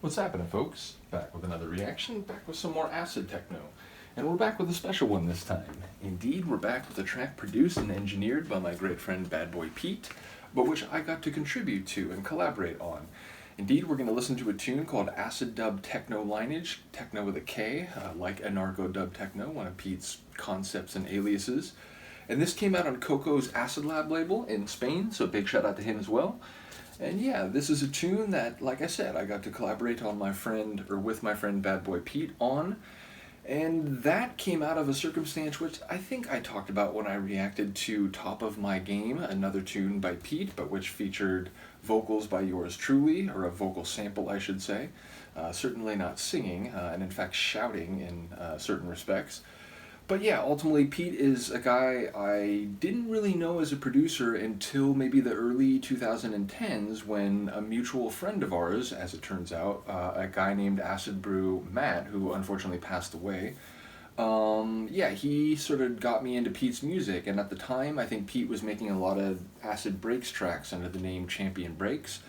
What's happening, folks? Back with another reaction, back with some more acid-techno. And we're back with a special one this time. Indeed, we're back with a track produced and engineered by my great friend Bad Boy Pete, but which I got to contribute to and collaborate on. Indeed, we're going to listen to a tune called Acid-Techno Lineage, techno with a K, like anarcho-dub-techno, one of Pete's concepts and aliases. And this came out on Koko's Acid Lab label in Spain, so big shout out to him as well. And yeah, this is a tune that, like I said, I got to collaborate on with my friend Bad Boy Pete on. And that came out of a circumstance which I think I talked about when I reacted to Top of My Game, another tune by Pete, but which featured vocals by yours truly, or a vocal sample, I should say. Certainly not singing, and in fact shouting in certain respects. But yeah, ultimately, Pete is a guy I didn't really know as a producer until maybe the early 2010s when a mutual friend of ours, as it turns out, a guy named Acid Brew Matt, who unfortunately passed away, yeah, he sort of got me into Pete's music. And at the time, I think Pete was making a lot of Acid Breaks tracks under the name Champion Breaks.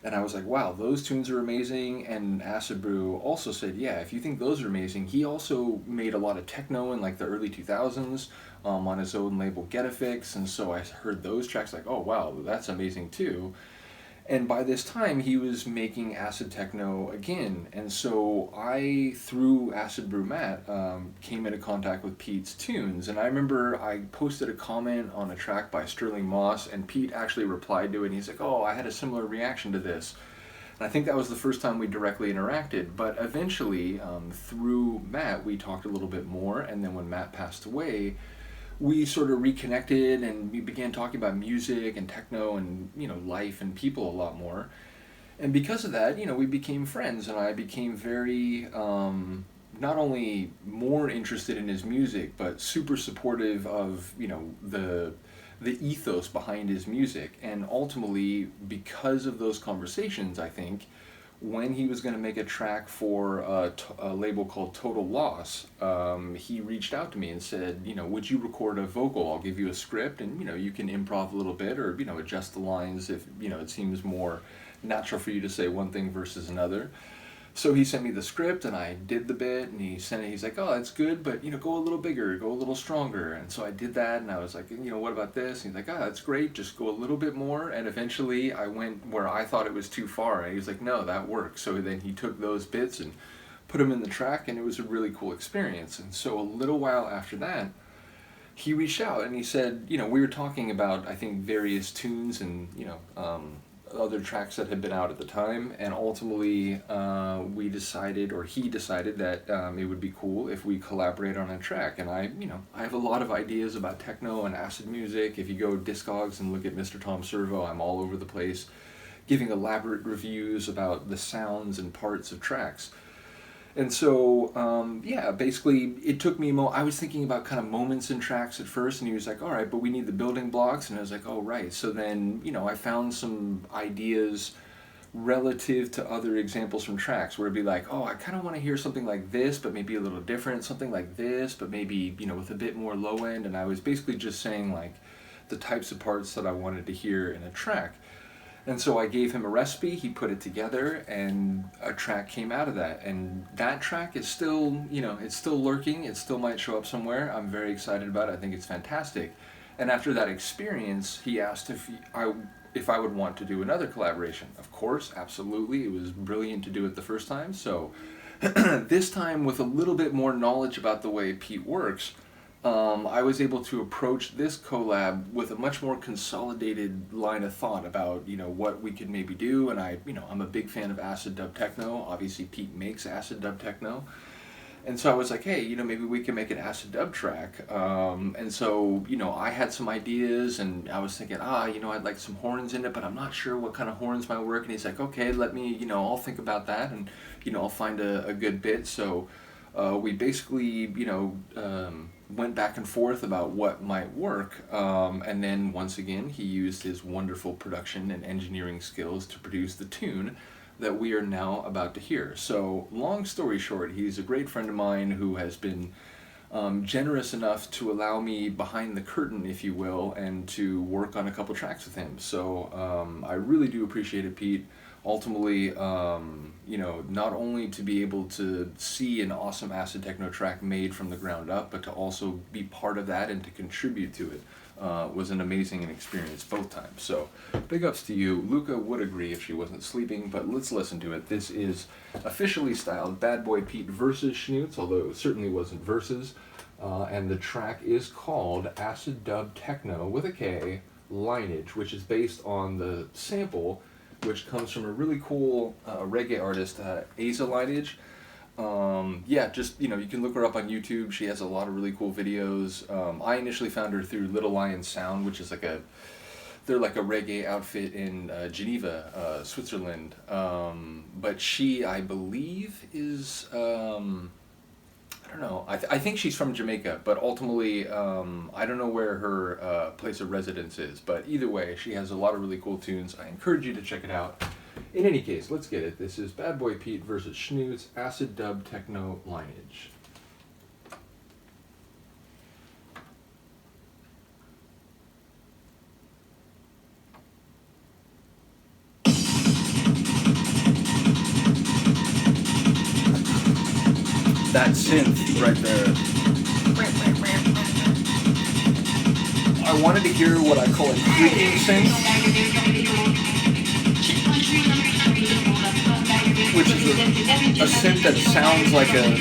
And I was like, wow, those tunes are amazing. And Acid Brew also said, yeah, if you think those are amazing, he also made a lot of techno in like the early 2000s on his own label Get a Fix. And so I heard those tracks like, oh, wow, that's amazing too. And by this time, he was making acid techno again. And so I, through Acid Brew Matt, came into contact with Pete's tunes. And I remember I posted a comment on a track by Sterling Moss, and Pete actually replied to it. And he's like, oh, I had a similar reaction to this. And I think that was the first time we directly interacted. But eventually, through Matt, we talked a little bit more. And then when Matt passed away, we sort of reconnected and we began talking about music and techno and life and people a lot more. And because of that, we became friends, and I became very not only more interested in his music, but super supportive of the ethos behind his music. And ultimately, because of those conversations, I think when he was going to make a track for a label called Total Loss, he reached out to me and said, would you record a vocal? I'll give you a script, and you can improv a little bit, or adjust the lines if it seems more natural for you to say one thing versus another. So he sent me the script, and I did the bit, and he sent it. He's like, "Oh, that's good, but go a little bigger, go a little stronger." And so I did that, and I was like, "What about this?" And he's like, "Ah, that's great. Just go a little bit more." And eventually, I went where I thought it was too far, and he was like, "No, that works." So then he took those bits and put them in the track, and it was a really cool experience. And so a little while after that, he reached out and he said, we were talking about, I think, various tunes and other tracks that had been out at the time, and ultimately we decided, or he decided, that it would be cool if we collaborate on a track. And I have a lot of ideas about techno and acid music. If you go Discogs and look at Mr. Tom Servo, I'm all over the place giving elaborate reviews about the sounds and parts of tracks. And so, yeah, basically, it took me I was thinking about kind of moments in tracks at first, and he was like, all right, but we need the building blocks. And I was like, oh, right. So then, I found some ideas relative to other examples from tracks where it'd be like, oh, I kind of want to hear something like this, but maybe a little different, something like this, but maybe, with a bit more low end. And I was basically just saying, like, the types of parts that I wanted to hear in a track. And so I gave him a recipe, he put it together, and a track came out of that. And that track is still, it's still lurking, it still might show up somewhere. I'm very excited about it, I think it's fantastic. And after that experience, he asked if I would want to do another collaboration. Of course, absolutely, it was brilliant to do it the first time. So this time, with a little bit more knowledge about the way Pete works, I was able to approach this collab with a much more consolidated line of thought about, what we could maybe do. And I'm a big fan of acid dub techno. Obviously, Pete makes acid dub techno. And so I was like, hey, maybe we can make an acid dub track. And so, I had some ideas, and I was thinking, I'd like some horns in it, but I'm not sure what kind of horns might work. And he's like, okay, let me, I'll think about that, and, I'll find a good bit. So we basically, went back and forth about what might work, and then once again he used his wonderful production and engineering skills to produce the tune that we are now about to hear. So long story short, he's a great friend of mine who has been generous enough to allow me behind the curtain, if you will, and to work on a couple tracks with him. So I really do appreciate it, Pete. ultimately, you know, not only to be able to see an awesome acid techno track made from the ground up, but to also be part of that and to contribute to it was an amazing experience both times. So big ups to you. Luca would agree if she wasn't sleeping, but let's listen to it. This is officially styled Bad Boy Pete versus Shnootz, although it certainly wasn't versus. And the track is called Acid-Techno with a K, Lineage, which is based on the sample, which comes from a really cool reggae artist, Asa Lineage. Yeah, just, you know, you can look her up on YouTube. She has a lot of really cool videos. I initially found her through Little Lion Sound, which is like they're like a reggae outfit in Geneva, Switzerland. But she, I believe, is, I don't know. I think she's from Jamaica, but ultimately, I don't know where her place of residence is. But either way, she has a lot of really cool tunes. I encourage you to check it out. In any case, let's get it. This is Bad Boy Pete versus Shnootz, Acid-Techno Lineage. That synth right there. I wanted to hear what I call a creaking synth, which is a synth that sounds like a,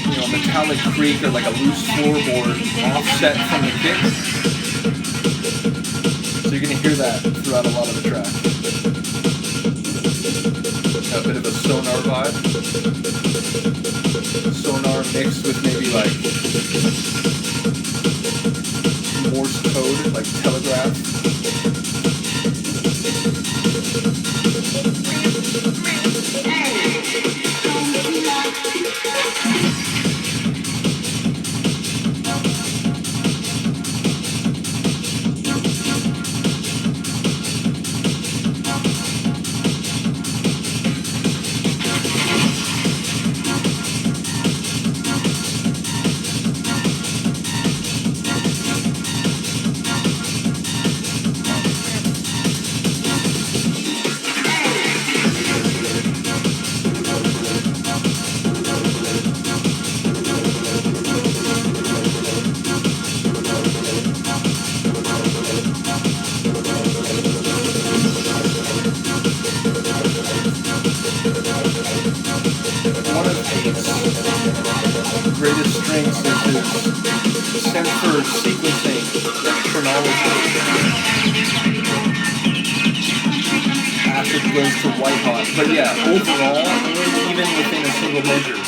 you know, metallic creak or like a loose floorboard offset from the kick. So you're gonna hear that throughout a lot of the track. A bit of a sonar vibe. Sonar mixed with maybe like Morse code, like telegraph. One of Pete's greatest strengths is his sense for sequencing, chronology. Acid goes to white hot, but yeah, overall, even within a single measure.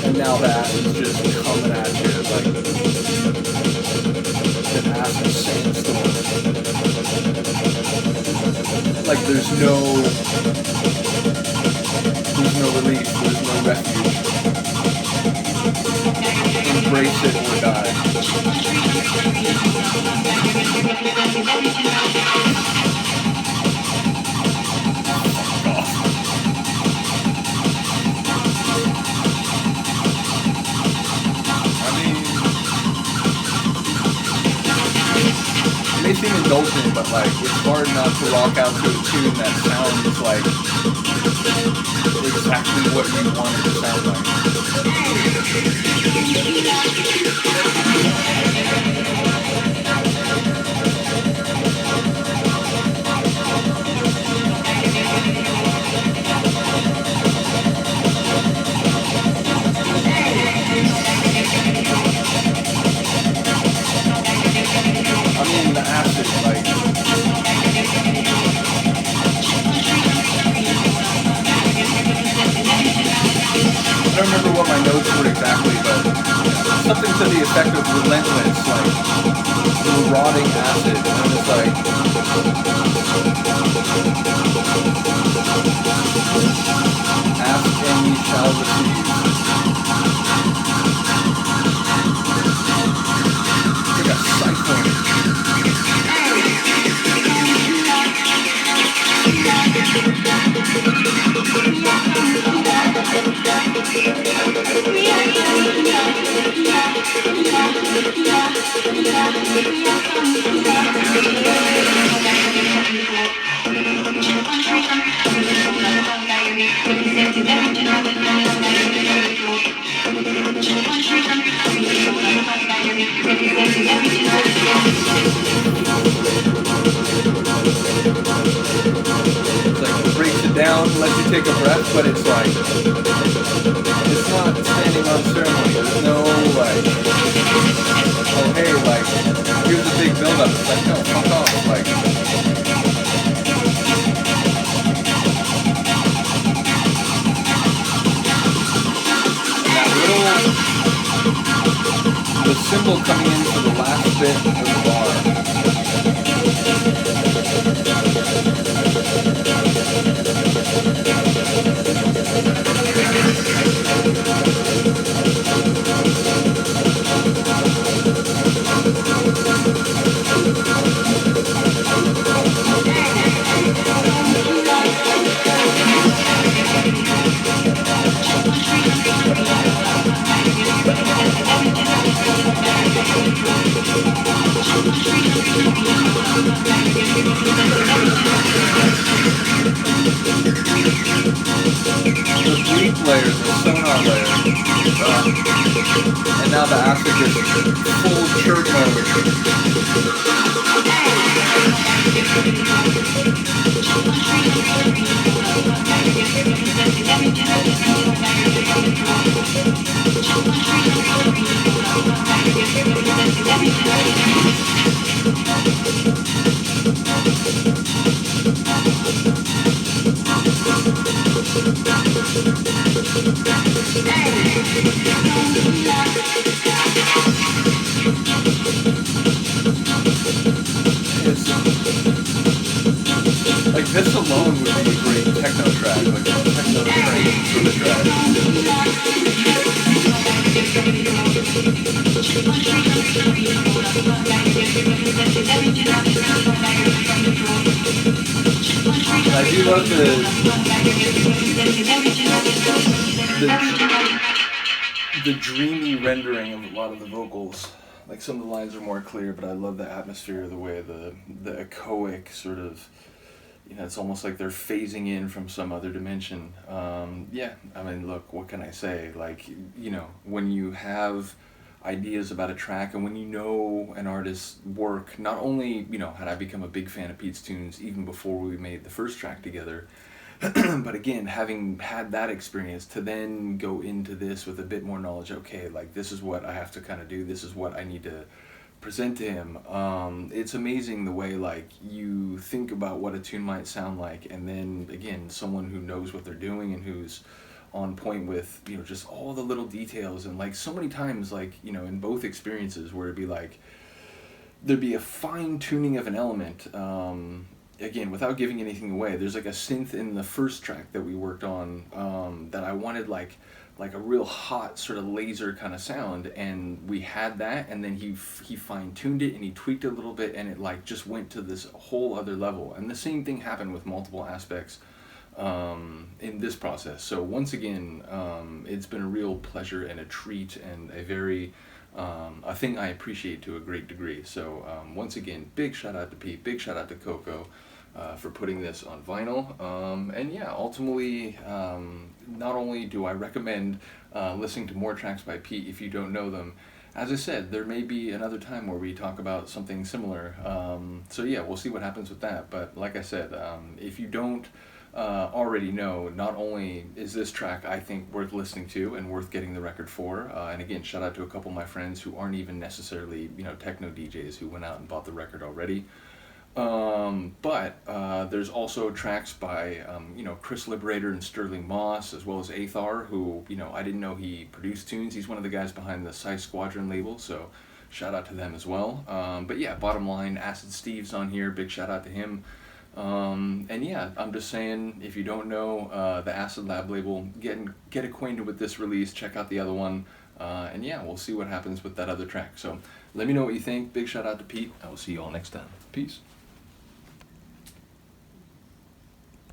And now that is just coming at you like an acid sandstorm. Like there's no relief, there's no refuge. Embrace it or die. It may seem indulgent, but like it's hard not to rock out to a tune that sounds like exactly what you want it to sound like. I mean, the acid, like, I don't remember what my notes were exactly, but something to the effect of relentless, like, marauding acid, and it's like, ask and ye shall receive. It's like a cyclone Down, lets you take a breath, but it's like, it's not standing on ceremony. There's no like, oh hey, like, here's a big build-up. It's like, no, fuck off, like. That little, the cymbal coming in for the last bit of the bar. Layer, the sonar layer, and now the acid is full chirp mode. Like this alone would be a great techno track, like a techno train sort of track. I do love the dreamy rendering of a lot of the vocals. Like some of the lines are more clear, but I love the atmosphere, the way the echoic sort of, you know, it's almost like they're phasing in from some other dimension. Yeah, I mean, look, what can I say? Like, you know, when you have ideas about a track and when you know an artist's work, not only, you know, had I become a big fan of Pete's tunes even before we made the first track together, but again, having had that experience to then go into this with a bit more knowledge, okay, like this is what I have to kind of do, this is what I need to present to him. It's amazing the way like you think about what a tune might sound like, and then again, someone who knows what they're doing and who's on point with, you know, just all the little details. And like so many times, like, you know, in both experiences where it'd be like there'd be a fine tuning of an element, again, without giving anything away. There's like a synth in the first track that we worked on, that I wanted like a real hot sort of laser kind of sound, and we had that, and then he fine-tuned it and he tweaked it a little bit, and it like just went to this whole other level. And the same thing happened with multiple aspects in this process. So once again, it's been a real pleasure and a treat, and a very a thing I appreciate to a great degree. So once again, big shout out to Pete, big shout out to Koko for putting this on vinyl. And yeah, ultimately, not only do I recommend listening to more tracks by Pete if you don't know them, as I said, there may be another time where we talk about something similar. So yeah, we'll see what happens with that. But like I said, if you don't already know, not only is this track, I think, worth listening to and worth getting the record for, and again, shout out to a couple of my friends who aren't even necessarily, you know, techno DJs who went out and bought the record already. But there's also tracks by, you know, Chris Liberator and Sterling Moss, as well as Athar, who, you know, I didn't know he produced tunes. He's one of the guys behind the Size Squadron label, so shout out to them as well. But yeah, bottom line, Acid Steve's on here, big shout out to him. And yeah, I'm just saying, if you don't know the Acid Lab label, get acquainted with this release, check out the other one, and yeah, we'll see what happens with that other track. So let me know what you think. Big shout out to Pete. I will see you all next time. Peace.